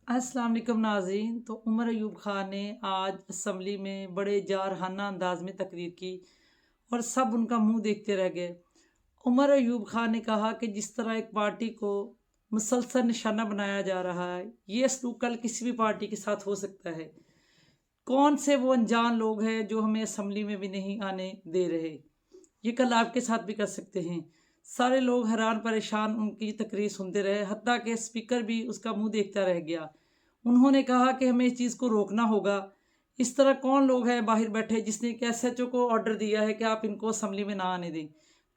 अस्सलाम वालेकुम नाज़रीन। तो उमर अयूब ख़ान ने आज असम्बली में बड़े जारहाना अंदाज में तकरीर की और सब उनका मुंह देखते रह गए। उमर अयूब ख़ान ने कहा कि जिस तरह एक पार्टी को मुसलसल निशाना बनाया जा रहा है, ये सलूक कल किसी भी पार्टी के साथ हो सकता है। कौन से वो अनजान लोग हैं जो हमें असम्बली में भी नहीं आने दे रहे, ये कल आपके साथ भी कर सकते हैं। सारे लोग हैरान परेशान उनकी तकरीर सुनते रहे, हत्ता कि स्पीकर भी उसका मुंह देखता रह गया। उन्होंने कहा कि हमें इस चीज़ को रोकना होगा। इस तरह कौन लोग हैं बाहर बैठे जिसने एक SHO को ऑर्डर दिया है कि आप इनको असम्बली में ना आने दें।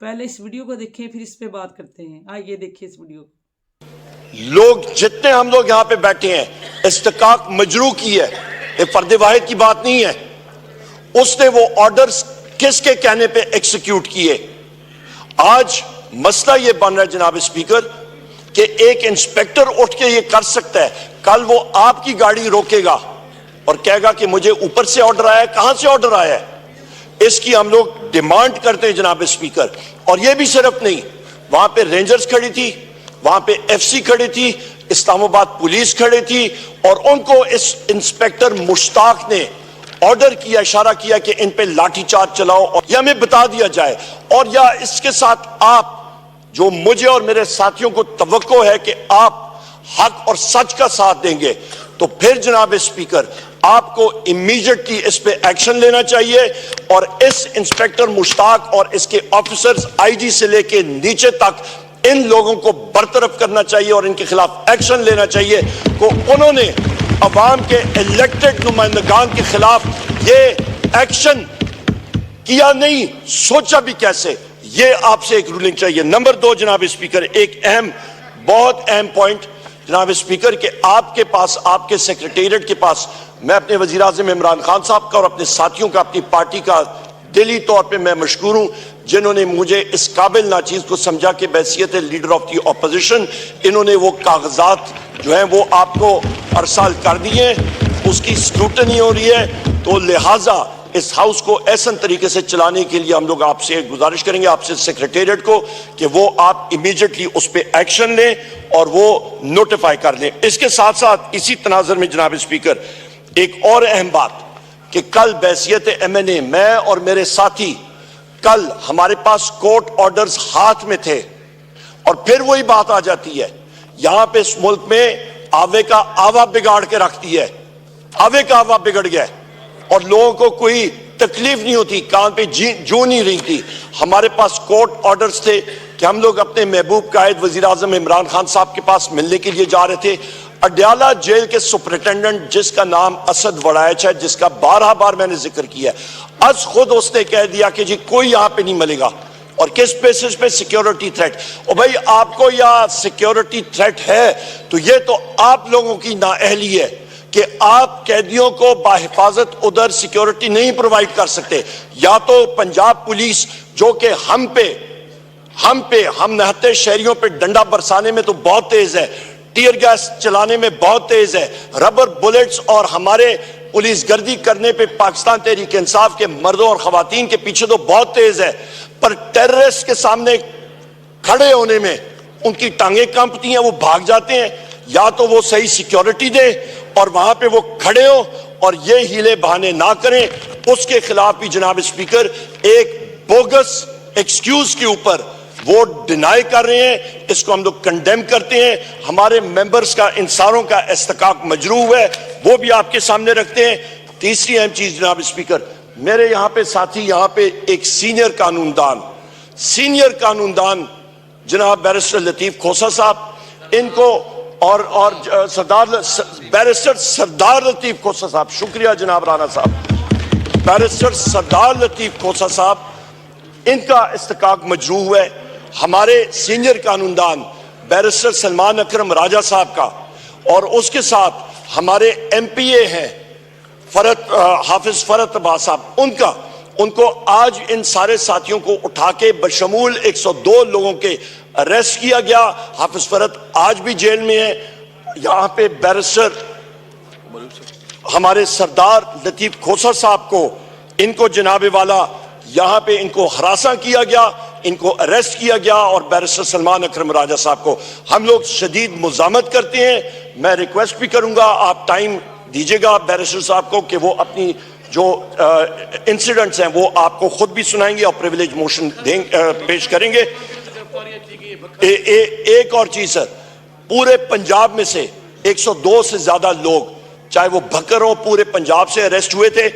पहले इस वीडियो को देखें, फिर इस पे बात करते हैं। आइए देखिए इस वीडियो को। लोग जितने हम लोग यहाँ पे बैठे हैं, इस्तिकाक मजरू की है, ये फर्द वाहिद की बात नहीं है। उसने वो ऑर्डर्स किसके कहने पे एक्सिक्यूट किए। आज मसला ये बन रहा है जनाब स्पीकर कि एक इंस्पेक्टर उठ के ये कर सकता है, कल वो आपकी गाड़ी रोकेगा और कहेगा कि मुझे ऊपर से ऑर्डर आया है। कहां से ऑर्डर आया है, इसकी हम लोग डिमांड करते हैं जनाब स्पीकर। और ये भी सिर्फ नहीं, वहां पे रेंजर्स खड़ी थी, वहां पे FC खड़ी थी, इस्लामाबाद पुलिस खड़ी थी और उनको इस इंस्पेक्टर मुश्ताक ने ऑर्डर किया, इशारा किया कि इन पे लाठीचार्ज चलाओ और यह हमें बता दिया जाए। और या इसके साथ आप जो मुझे और मेरे साथियों को तवक्को है कि आप हक और सच का साथ देंगे, तो फिर जनाब स्पीकर आपको इमीडिएटली इस पे एक्शन लेना चाहिए और इस इंस्पेक्टर मुश्ताक और इसके ऑफिसर्स IG से लेके नीचे तक इन लोगों को बरतरफ करना चाहिए और इनके खिलाफ एक्शन लेना चाहिए। को उन्होंने अवाम के इलेक्टेड नुमाइंदगान के खिलाफ ये एक्शन किया नहीं, सोचा भी कैसे, ये आपसे एक रूलिंग चाहिए। नंबर 2 जनाब स्पीकर, एक बहुत अहम पॉइंट जनाब स्पीकर के आपके पास, आपके सेक्रेटेरिएट के पास, मैं अपने वजीर आज़म इमरान खान साहब का और अपने साथियों का, अपनी पार्टी का दिली तौर पे मैं मशकूर हूं जिन्होंने मुझे इस काबिल नाचीज को समझा कि बैसियत लीडर ऑफ दी ऑपोजिशन इन्होंने वो कागजात जो हैं वो आपको अरसाल कर दिए, उसकी स्क्रूटनी हो रही है। तो लिहाजा इस हाउस को ऐसा तरीके से चलाने के लिए हम लोग आपसे गुजारिश करेंगे, आपसे सेक्रेटेरिएट को, कि वो आप इमीडिएटली उस पर एक्शन लें और वो नोटिफाई कर लें। इसके साथ साथ इसी तनाजर में जनाब स्पीकर एक और अहम बात कि कल बैसियत MNA मैं और मेरे साथी, कल हमारे पास कोर्ट ऑर्डर्स हाथ में थे और फिर वही बात आ जाती है, यहां पे इस मुल्क में आवे का आवा बिगाड़ के रखती है। आवे का आवा बिगड़ गया और लोगों को कोई तकलीफ नहीं होती, कान पे जू नहीं रही थी। हमारे पास कोर्ट ऑर्डर्स थे कि हम लोग अपने महबूब कायद वजीर आज़म इमरान खान साहब के पास मिलने के लिए जा रहे थे। अडयाला जेल के सुपरिटेंडेंट जिसका नाम असद वड़ायच है, जिसका 12 बार मैंने जिक्र किया, आज खुद उसने कह दिया कि जी कोई यहां पे नहीं मिलेगा। और किस बेसिस पे? Security threat. और भाई आपको या सिक्योरिटी थ्रेट है तो ये तो आप लोगों की नाअहली है कि आप कैदियों को बाहिफाजत उधर सिक्योरिटी नहीं प्रोवाइड कर सकते। या तो पंजाब पुलिस जो कि हम नहते शहरियों पे डंडा बरसाने में तो बहुत तेज है, टीयर गैस चलाने में बहुत तेज है, रबर बुलेट्स और हमारे पुलिस गर्दी करने पे पाकिस्तान तहरीक इंसाफ के मर्दों और खवातीन के पीछे तो बहुत तेज है, पर टेररिस्ट के सामने खड़े होने में उनकी टांगें कांपती हैं, वो भाग जाते हैं। या तो वो सही सिक्योरिटी दे और वहां पे वो खड़े हो और ये हीले बहाने ना करें। उसके खिलाफ भी जनाब स्पीकर एक बोगस एक्सक्यूज के ऊपर वो डिनाई कर रहे हैं, इसको हम लोग कंडेम करते हैं। हमारे मेंबर्स का, इंसानों का इस्तिकाक मजरूह है, वो भी आपके सामने रखते हैं। तीसरी अहम चीज जनाब स्पीकर, मेरे यहां पे साथी, यहां पे एक सीनियर कानूनदान जनाब बैरिस्टर लतीफ खोसा साहब, इनको और बैरिस्टर सरदार लतीफ खोसा साहब, शुक्रिया जनाब राना साहब, बैरिस्टर सरदार लतीफ खोसा साहब, इनका इस्तिकाक मजरूह है। हमारे सीनियर कानूनदान बैरिस्टर सलमान अकरम राजा साहब का, और उसके साथ हमारे MPA हैं हाफिज फरत अब्बास साहब, उनको आज इन सारे साथियों को उठा के बशमूल 102 लोगों के अरेस्ट किया गया। हाफिज फरत आज भी जेल में है। यहां पे बैरिस्टर हमारे सरदार लतीफ खोसा साहब को, इनको जनाबे वाला यहां पे इनको हरासा किया गया, ان کو اریسٹ کیا گیا اور بیرسٹر سلمان اکرم راجہ صاحب کو ہم لوگ شدید مزاحمت کرتے ہیں. میں ریکویسٹ بھی کروں گا آپ ٹائم دیجیے گا بیرسٹر صاحب کو کہ وہ اپنی جو انسیڈنٹس ہیں وہ آپ کو خود بھی سنائیں گے اور پریویلیج موشن پیش کریں گے. ایک اور چیز سر, پورے پنجاب میں سے 102 سے زیادہ لوگ چاہے وہ بھکر ہوں پورے پنجاب سے اریسٹ ہوئے تھے,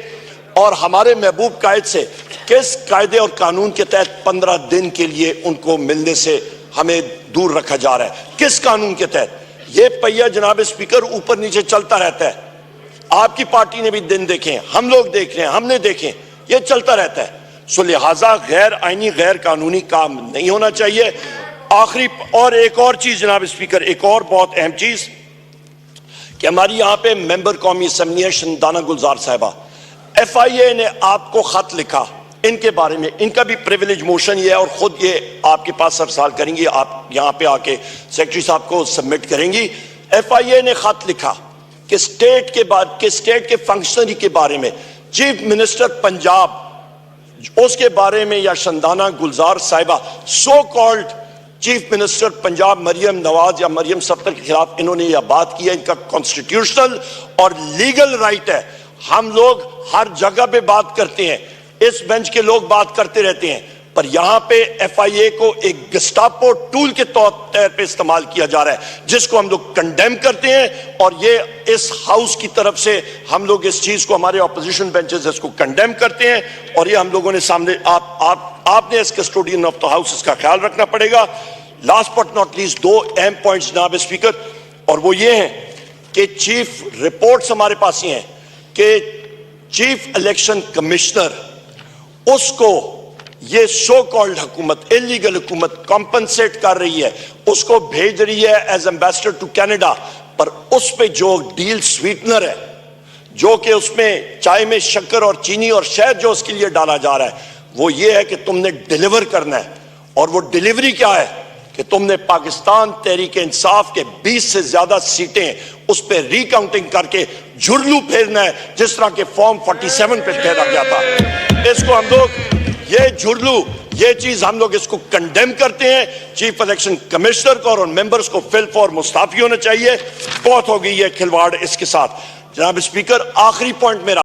اور ہمارے محبوب قائد سے کس قاعدے اور قانون کے تحت 15 دن کے لیے ان کو ملنے سے ہمیں دور رکھا جا رہا ہے؟ کس قانون کے تحت؟ یہ پہیہ جناب اسپیکر اوپر نیچے چلتا رہتا ہے. آپ کی پارٹی نے بھی دن دیکھیں, ہم لوگ دیکھ رہے ہیں, ہم نے دیکھیں, یہ چلتا رہتا ہے. سو لہٰذا غیر آئینی غیر قانونی کام نہیں ہونا چاہیے. آخری اور ایک اور چیز جناب اسپیکر, ایک اور بہت اہم چیز کہ ہماری یہاں پہ ممبر قومی اسمبلی ہے شندانہ گلزار صاحبہ, ایف آئی اے نے آپ کو خط لکھا ان کے بارے میں, ان کا بھی پریویلیج موشن یہ ہے اور خود یہ آپ کے پاس ارسال کریں گی, آپ یہاں پہ آ کے سیکرٹری صاحب کو سبمٹ کریں گی. ایف آئی اے نے خط لکھا کہ اسٹیٹ کے فنکشنری کے بارے میں, چیف منسٹر پنجاب اس کے بارے میں یا شندانہ گلزار صاحبہ so called chief minister Punjab Maryam Nawaz یا مریم صفدر کے خلاف انہوں نے یہ بات کی ہے. ان کا کانسٹیٹیوشنل اور لیگل رائٹ ہے. ہم لوگ ہر جگہ پہ بات کرتے ہیں, اس بینچ کے لوگ بات کرتے رہتے ہیں, پر یہاں پہ ایف آئی اے کو ایک گسٹاپو ٹول کے طور پہ استعمال کیا جا رہا ہے, جس کو ہم لوگ کنڈیم کرتے ہیں. اور یہ اس ہاؤس کی طرف سے ہم لوگ اس چیز کو, ہمارے اپوزیشن بینچز اس کو کنڈیم کرتے ہیں, اور یہ ہم لوگوں نے سامنے آپ نے اس کسٹوڈین آف دا ہاؤس اس کا خیال رکھنا پڑے گا. لاسٹ بٹ ناٹ لیسٹ دو اہم پوائنٹس جناب اسپیکر, اور وہ یہ ہیں کہ چیف رپورٹس ہمارے پاس یہ ہیں کہ چیف الیکشن کمشنر اس کو یہ سو کالڈ حکومت, انلیگل حکومت کمپنسیٹ کر رہی ہے, اس کو بھیج رہی ہے ایز ایمبیسڈر ٹو کینیڈا, پر اس پہ جو ڈیل سویٹنر ہے, جو کہ اس میں چائے میں شکر اور چینی اور شہد جو اس کے لیے ڈالا جا رہا ہے, وہ یہ ہے کہ تم نے ڈیلیور کرنا ہے. اور وہ ڈیلیوری کیا ہے کہ تم نے پاکستان تحریک انصاف کے 20 سے زیادہ سیٹیں اس پہ ری کاؤنٹنگ کر کے جھرلو پھیرنا ہے, جس طرح کے فارم 47 پہ پھیرا گیا تھا. اس کو ہم لوگ یہ جھرلو, یہ چیز ہم لوگ اس کو کنڈیم کرتے ہیں. چیف الیکشن کمشنر کو اور ان ممبرز کو فل فور مستعفی ہونا چاہیے. بہت ہوگی یہ کھلواڑ اس کے ساتھ. جناب اسپیکر, آخری پوائنٹ میرا